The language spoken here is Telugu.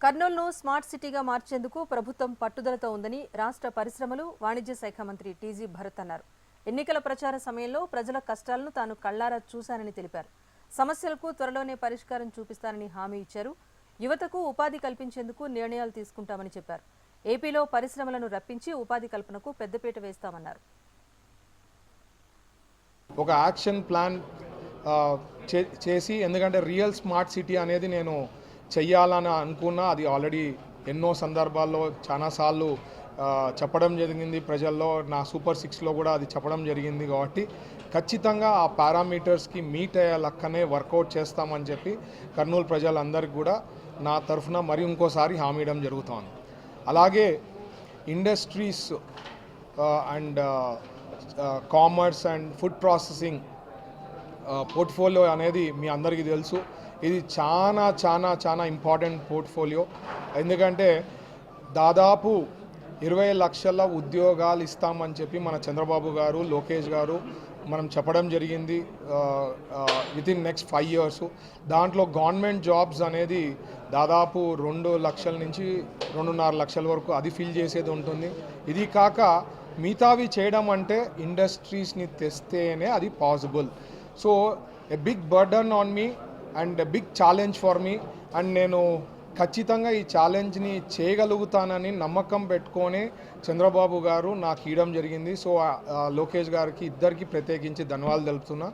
కర్నూలును స్మార్ట్ సిటీగా మార్చేందుకు ప్రభుత్వం పట్టుదలతో ఉందని రాష్ట్ర పరిశ్రమలు వాణిజ్య శాఖ మంత్రి టీజీ భరత్ అన్నారు. ఎన్నికల ప్రచార సమయంలో ప్రజల కష్టాలను తాను కళ్లారా చూశానని తెలిపారు. సమస్యలకు త్వరలోనే పరిష్కారం చూపిస్తానని హామీ ఇచ్చారు. యువతకు ఉపాధి కల్పించేందుకు నిర్ణయాలు తీసుకుంటామని చెప్పారు. ఏపీలో పరిశ్రమలను రప్పించి ఉపాధి కల్పనకు పెద్దపీట వేస్తామన్నారు. ఒక యాక్షన్ ప్లాన్ చేసి ఎందుకంటే రియల్ స్మార్ట్ సిటీ అనేది నేను చెయ్యాలని అనుకున్నా. అది ఆల్రెడీ ఎన్నో సందర్భాల్లో చాలాసార్లు చెప్పడం జరిగింది. ప్రజల్లో నా సూపర్ 6లో కూడా అది చెప్పడం జరిగింది. కాబట్టి ఖచ్చితంగా ఆ పారామీటర్స్కి మీట్ అయ్యే లెక్కనే వర్కౌట్ చేస్తామని చెప్పి కర్నూలు ప్రజలందరికీ కూడా నా తరఫున మరి ఇంకోసారి హామీ ఇవ్వడం జరుగుతోంది. అలాగే industries and commerce and food processing portfolio అనేది మీ అందరికీ తెలుసు. ఇది చాలా చాలా చాలా ఇంపార్టెంట్ పోర్ట్ఫోలియో. ఎందుకంటే దాదాపు 20 లక్షల ఉద్యోగాలు ఇస్తామని చెప్పి మన చంద్రబాబు గారు, లోకేష్ గారు మనం చెప్పడం జరిగింది వితిన్ నెక్స్ట్ 5 years. దాంట్లో గవర్నమెంట్ జాబ్స్ అనేది దాదాపు 2 లక్షల నుంచి 2.5 లక్షల వరకు అది ఫిల్ చేసేది ఉంటుంది. ఇది కాక మిగతావి చేయడం అంటే ఇండస్ట్రీస్ని తెస్తేనే అది possible. So a big burden on me and a big challenge for me. And నేను ఖచ్చితంగా ఈ ఛాలెంజ్ని చేయగలుగుతానని నమ్మకం పెట్టుకొని చంద్రబాబు గారు నాకు ఇవ్వడం జరిగింది. సో లోకేష్ గారికి ఇద్దరికి ప్రత్యేకించి ధన్యవాదాలు తెలుపుతున్నా.